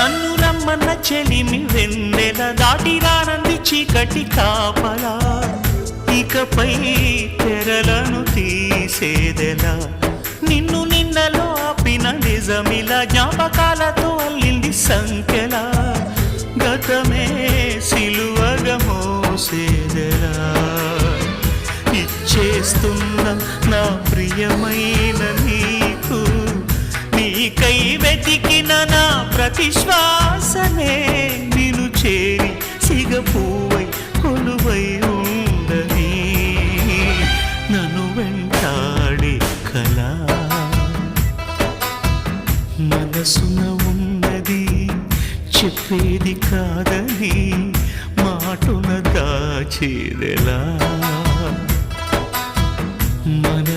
నన్ను రమ్మన్న చెలిమి వెన్నెల దాటి రానంది చీకటి కాపలా ఇకపై తెరలను తీసేదెలా నిన్ను నిన్నలో ఆపిన నిజమిలా జ్ఞాపకాలతో అల్లింది సంఖ్యలా గతమే సిలువగా మోసేదెలా ఇచ్చేస్తున్న నా ప్రియమైన నీకు నీకై వెతికిన నా ప్రతి శ్వాసనే నిన్ను చేరి సిగపువ్వై కొలువై ఉండని నన్ను వెంటాడే కళ మనసున ఉన్నది చెప్పేది కాదని మాటున దాచేదెలా మన